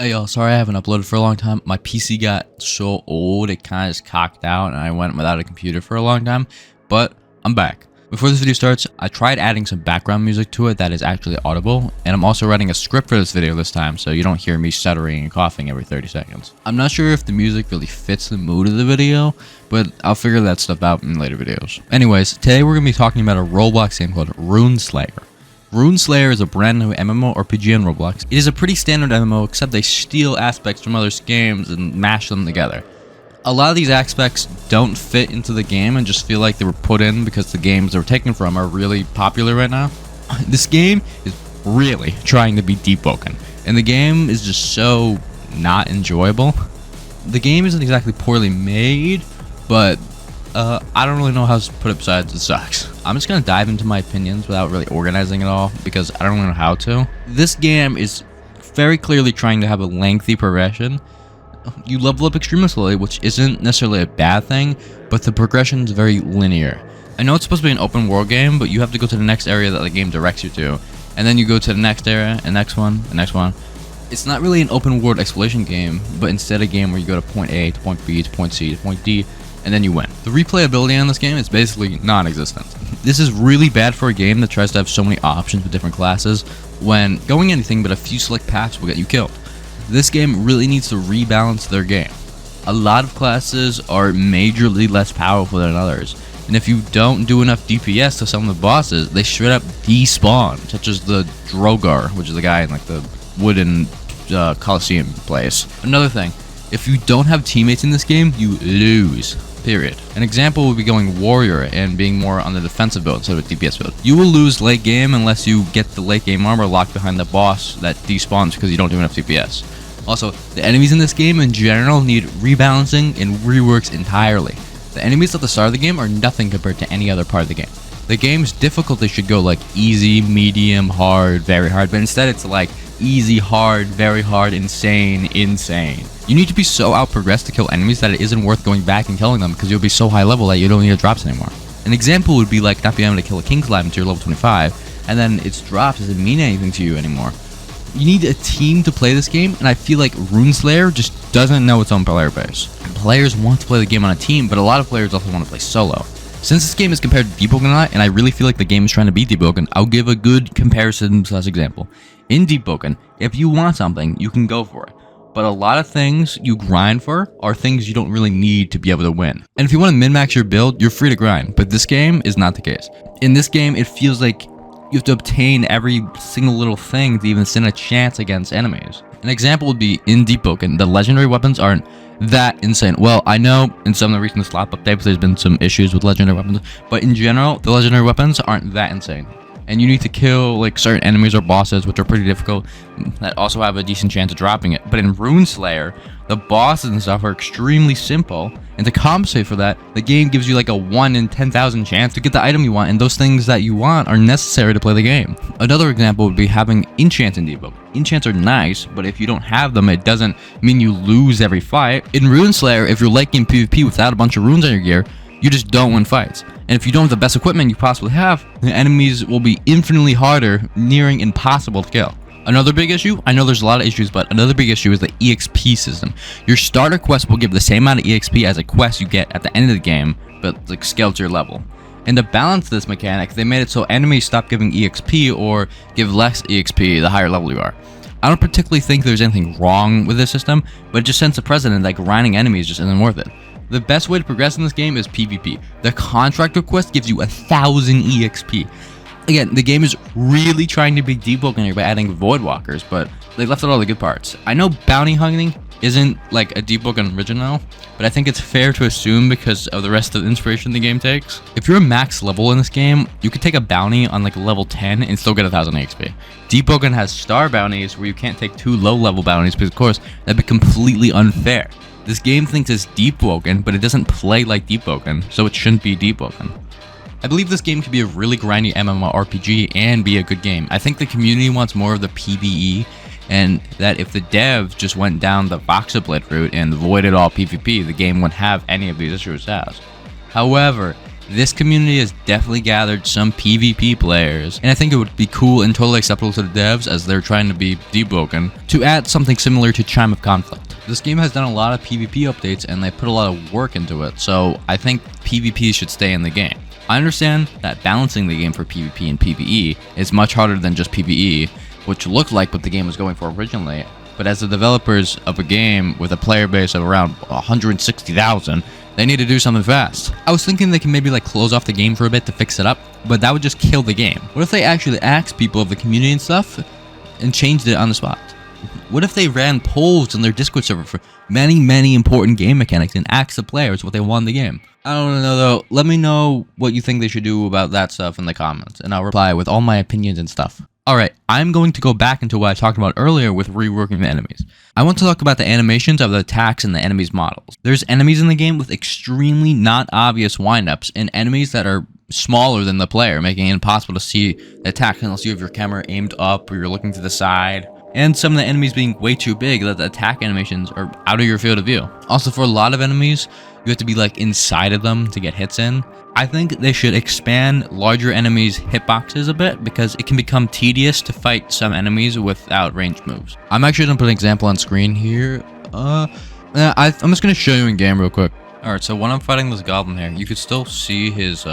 Hey y'all, sorry I haven't uploaded for a long time. My PC got so old it kind of just cocked out and I went without a computer for a long time, but I'm back. Before this video starts, I tried adding some background music to it that is actually audible, and I'm also writing a script for this video this time so you don't hear me stuttering and coughing every 30 seconds. I'm not sure if the music really fits the mood of the video, but I'll figure that stuff out in later videos. Anyways, today we're going to be talking about a Roblox game called Rune Slayer. Rune Slayer is a brand new MMORPG in Roblox. It is a pretty standard MMO, except they steal aspects from other games and mash them together. A lot of these aspects don't fit into the game and just feel like they were put in because the games they were taken from are really popular right now. This game is really trying to be deep broken, and the game is just so not enjoyable. The game isn't exactly poorly made, but I don't really know how to put it besides it sucks. I'm just gonna dive into my opinions without really organizing it all because I don't really know how to. This game is very clearly trying to have a lengthy progression. You level up extremely slowly, which isn't necessarily a bad thing, but the progression is very linear. I know it's supposed to be an open world game, but you have to go to the next area that the game directs you to, and then you go to the next area, and next one, and next one. It's not really an open world exploration game, but instead a game where you go to point A to point B to point C to point D, and then you win. The replayability on this game is basically non-existent. This is really bad for a game that tries to have so many options with different classes, when going anything but a few select paths will get you killed. This game really needs to rebalance their game. A lot of classes are majorly less powerful than others, and if you don't do enough DPS to some of the bosses, they straight up despawn, such as the Drogar, which is the guy in like the wooden Coliseum place. Another thing, if you don't have teammates in this game, you lose. Period. An example would be going warrior and being more on the defensive build instead of a DPS build. You will lose late game unless you get the late game armor locked behind the boss that despawns because you don't do enough DPS. Also, the enemies in this game in general need rebalancing and reworks entirely. The enemies at the start of the game are nothing compared to any other part of the game. The game's difficulty should go like easy, medium, hard, very hard, but instead it's like easy, hard, very hard, insane, insane. You need to be so out-progressed to kill enemies that it isn't worth going back and killing them because you'll be so high level that you don't need the drops anymore. An example would be like not being able to kill a King's Lab until you're level 25, and then its drops doesn't mean anything to you anymore. You need a team to play this game, and I feel like Rune Slayer just doesn't know its own player base. Players want to play the game on a team, but a lot of players also want to play solo. Since this game is compared to Deep Broken a lot, and I really feel like the game is trying to beat Deep Broken, I'll give a good comparison / example. In Deep Broken, if you want something, you can go for it. But a lot of things you grind for are things you don't really need to be able to win. And if you want to min-max your build, you're free to grind, but this game is not the case. In this game, it feels like you have to obtain every single little thing to even stand a chance against enemies. An example would be in Deep Broken, the legendary weapons aren't that insane. Well, I know in some of the recent slap updates there's been some issues with legendary weapons, but in general, the legendary weapons aren't that insane. And you need to kill like certain enemies or bosses, which are pretty difficult, that also have a decent chance of dropping it. But in Rune Slayer, the bosses and stuff are extremely simple, and to compensate for that, the game gives you like a 1 in 10,000 chance to get the item you want, and those things that you want are necessary to play the game. Another example would be having enchants in Deep Broken. Enchants are nice, but if you don't have them, it doesn't mean you lose every fight. In Rune Slayer, if you're late game PvP without a bunch of runes on your gear, you just don't win fights. And if you don't have the best equipment you possibly have, the enemies will be infinitely harder, nearing impossible to kill. Another big issue, I know there's a lot of issues, but another big issue is the EXP system. Your starter quest will give the same amount of EXP as a quest you get at the end of the game, but like scaled to your level. And to balance this mechanic, they made it so enemies stop giving EXP or give less EXP the higher level you are. I don't particularly think there's anything wrong with this system, but it just sets a precedent that grinding enemies just isn't worth it. The best way to progress in this game is PvP. The contractor quest gives you 1,000 EXP. Again, the game is really trying to be Deep Broken here by adding Void Walkers, but they left out all the good parts. I know bounty hunting isn't like a Deep Broken original, but I think it's fair to assume because of the rest of the inspiration the game takes. If you're a max level in this game, you could take a bounty on like level 10 and still get 1,000 EXP. Deep Broken has star bounties where you can't take 2 low level bounties because of course that'd be completely unfair. This game thinks it's Deep Broken, but it doesn't play like Deep Broken, so it shouldn't be Deep Broken. I believe this game could be a really grindy MMORPG and be a good game. I think the community wants more of the PvE, and that if the dev just went down the Voxablade route and avoided all PvP, the game wouldn't have any of these issues it has. However, this community has definitely gathered some PvP players, and I think it would be cool and totally acceptable to the devs, as they're trying to be debroken, to add something similar to Chime of Conflict. This game has done a lot of PvP updates and they put a lot of work into it, so I think PvP should stay in the game. I understand that balancing the game for PvP and PvE is much harder than just PvE, which looked like what the game was going for originally, but as the developers of a game with a player base of around 160,000, they need to do something fast. I was thinking they can maybe like close off the game for a bit to fix it up, but that would just kill the game. What if they actually asked people of the community and stuff and changed it on the spot? What if they ran polls on their Discord server for many important game mechanics and asked the players what they want in the game? I don't know though. Let me know what you think they should do about that stuff in the comments, and I'll reply with all my opinions and stuff. Alright, I'm going to go back into what I talked about earlier with reworking the enemies. I want to talk about the animations of the attacks and the enemies' models. There's enemies in the game with extremely not obvious windups, and enemies that are smaller than the player, making it impossible to see the attack unless you have your camera aimed up or you're looking to the side. And some of the enemies being way too big that the attack animations are out of your field of view. Also, for a lot of enemies, you have to be like inside of them to get hits in. I think they should expand larger enemies' hitboxes a bit, because it can become tedious to fight some enemies without ranged moves. I'm actually going to put an example on screen here. I'm just going to show you in game real quick. Alright, so when I'm fighting this goblin here, you could still see his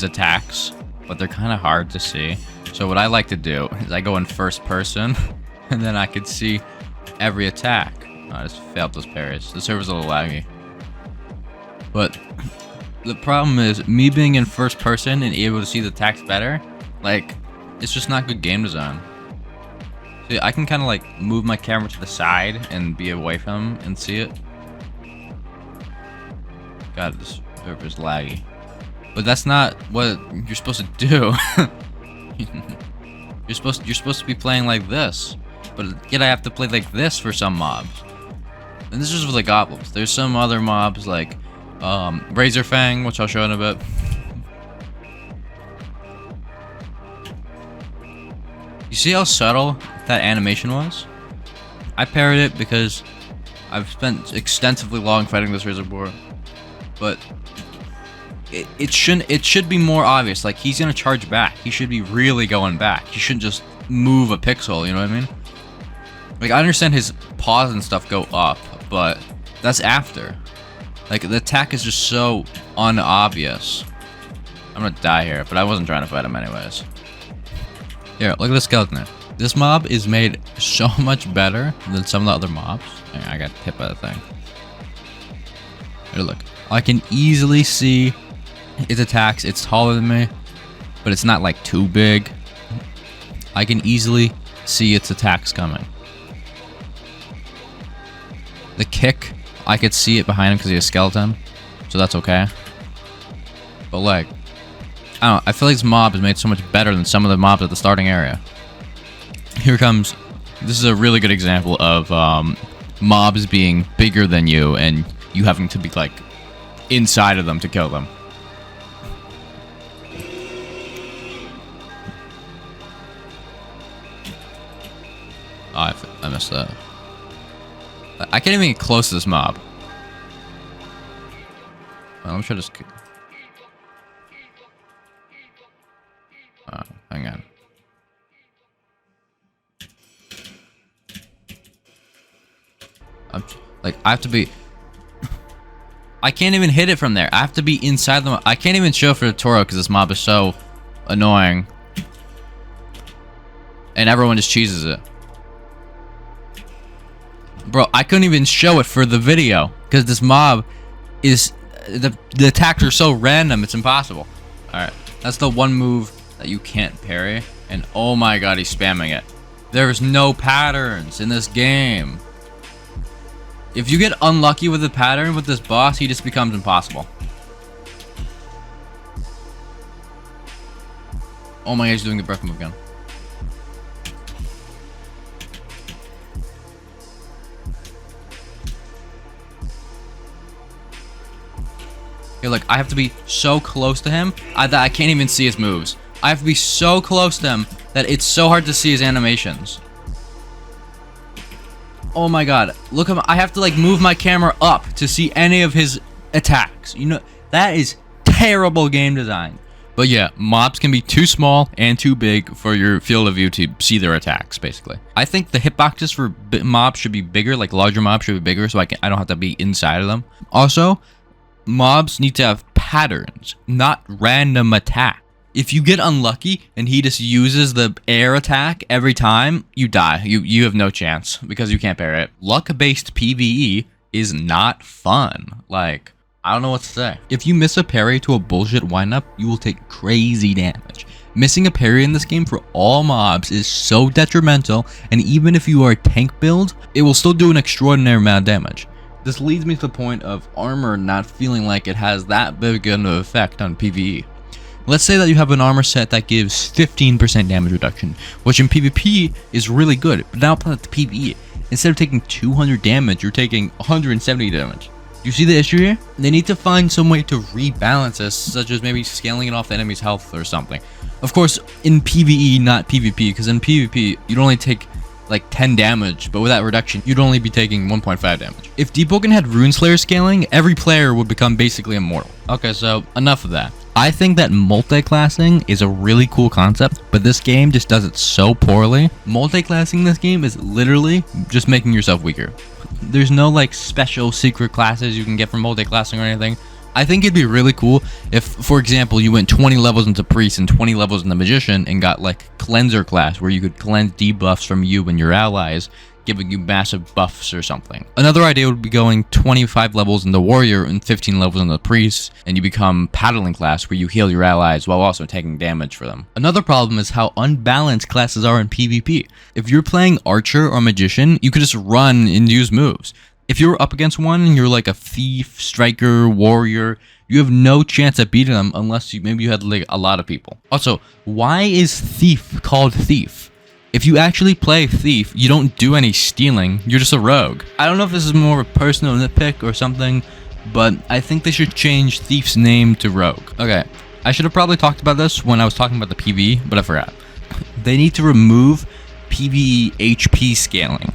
attacks, but they're kind of hard to see. So what I like to do is I go in first person, and then I can see every attack. Oh, I just failed those parries. The server's a little laggy. But the problem is, me being in first person and able to see the attacks better, like, it's just not good game design. See, I can kind of like move my camera to the side and be away from him and see it. God, this server's laggy. But that's not what you're supposed to do. You're supposed to be playing like this, but yet I have to play like this for some mobs. And this is for the goblins. There's some other mobs like Razor Fang, which I'll show in a bit. You see how subtle that animation was? I parried it because I've spent extensively long fighting this Razor Boar, but it should be more obvious. Like, he's gonna charge back. He should be really going back. He shouldn't just move a pixel, you know what I mean? Like, I understand his paws and stuff go up, but that's after. Like, the attack is just so unobvious. I'm gonna die here, but I wasn't trying to fight him anyways. Here, look at the skeleton there. This mob is made so much better than some of the other mobs. Hang on, I got hit by the thing. Here, look. I can easily see its attacks. It's taller than me, but it's not like too big. I can easily see its attacks coming. The kick, I could see it behind him because he's a skeleton, so that's okay. But like, I don't know, I feel like this mob is made so much better than some of the mobs at the starting area. Here comes, this is a really good example of mobs being bigger than you and you having to be like inside of them to kill them. Oh, I missed that. I can't even get close to this mob. Well, let me try this. Hang on. I have to be. I can't even hit it from there. I have to be inside the mob. I can't even show for the tutorial because this mob is so annoying. And everyone just cheeses it. Bro, I couldn't even show it for the video because this mob is the attacks are so random, it's impossible. Alright, that's the one move that you can't parry, and oh my god, he's spamming it. There's no patterns in this game. If you get unlucky with the pattern with this boss, he just becomes impossible. Oh my god, he's doing the breath move again. Here, look, I have to be so close to him that I can't even see his moves. I have to be so close to him that it's so hard to see his animations. Oh my god, look I have to like move my camera up to see any of his attacks. You know, that is terrible game design. But yeah, mobs can be too small and too big for your field of view to see their attacks, basically. I think the hitboxes for mobs should be bigger, like larger mobs should be bigger, so I don't have to be inside of them. Also, mobs need to have patterns, not random attack. If you get unlucky and he just uses the air attack every time, you die. You have no chance because you can't parry it. Luck-based PvE is not fun. Like, I don't know what to say. If you miss a parry to a bullshit windup, you will take crazy damage. Missing a parry in this game for all mobs is so detrimental, and even if you are a tank build, it will still do an extraordinary amount of damage. This leads me to the point of armor not feeling like it has that big of an effect on PvE. Let's say that you have an armor set that gives 15% damage reduction, which in PvP is really good, but now apply it to PvE. Instead of taking 200 damage, you're taking 170 damage. You see the issue here? They need to find some way to rebalance this, such as maybe scaling it off the enemy's health or something. Of course, in PvE, not PvP, because in PvP, you'd only take like 10 damage, but with that reduction, you'd only be taking 1.5 damage. If Deepwoken had Rune Slayer scaling, every player would become basically immortal. Okay, so enough of that. I think that multi-classing is a really cool concept, but this game just does it so poorly. Multi-classing this game is literally just making yourself weaker. There's no like special secret classes you can get from multi-classing or anything. I think it'd be really cool if, for example, you went 20 levels into Priest and 20 levels into Magician and got like Cleanser class where you could cleanse debuffs from you and your allies, giving you massive buffs or something. Another idea would be going 25 levels into Warrior and 15 levels into Priest, and you become Paddling class where you heal your allies while also taking damage for them. Another problem is how unbalanced classes are in PvP. If you're playing Archer or Magician, you could just run and use moves. If you're up against one and you're like a Thief, Striker, Warrior, you have no chance at beating them unless maybe you had like a lot of people. Also, why is Thief called Thief? If you actually play Thief, you don't do any stealing, you're just a rogue. I don't know if this is more of a personal nitpick or something, but I think they should change Thief's name to Rogue. Okay, I should have probably talked about this when I was talking about the PvE, but I forgot. They need to remove PvE HP scaling.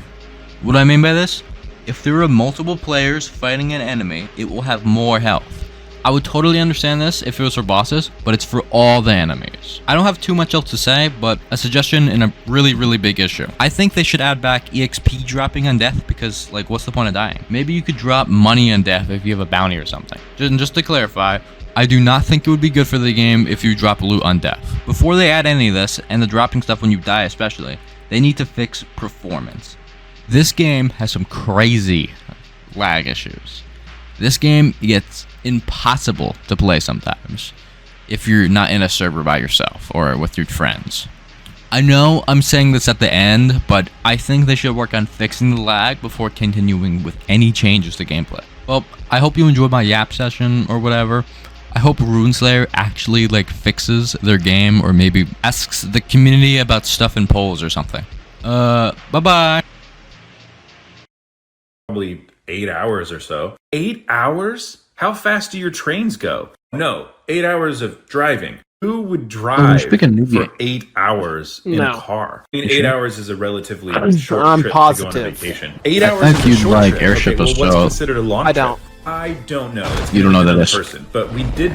What do I mean by this? If there are multiple players fighting an enemy, it will have more health. I would totally understand this if it was for bosses, but it's for all the enemies. I don't have too much else to say, but a suggestion in a really big issue. I think they should add back EXP dropping on death because, like, what's the point of dying? Maybe you could drop money on death if you have a bounty or something. Just to clarify, I do not think it would be good for the game if you drop loot on death. Before they add any of this, and the dropping stuff when you die especially, they need to fix performance. This game has some crazy lag issues. This game gets impossible to play sometimes if you're not in a server by yourself or with your friends. I know I'm saying this at the end, but I think they should work on fixing the lag before continuing with any changes to gameplay. Well, I hope you enjoyed my yap session or whatever. I hope Rune Slayer actually like fixes their game or maybe asks the community about stuff in polls or something. Bye-bye. Probably 8 hours or so. 8 hours? How fast do your trains go? No, 8 hours of driving. Who would drive for 8 hours in a car? I mean, 8 hours is a relatively short trip to go on a vacation. 8 hours I think is a short like trip. airship Okay, well, what's show. considered a long I trip? don't. I don't know. It's You don't know that person, but we did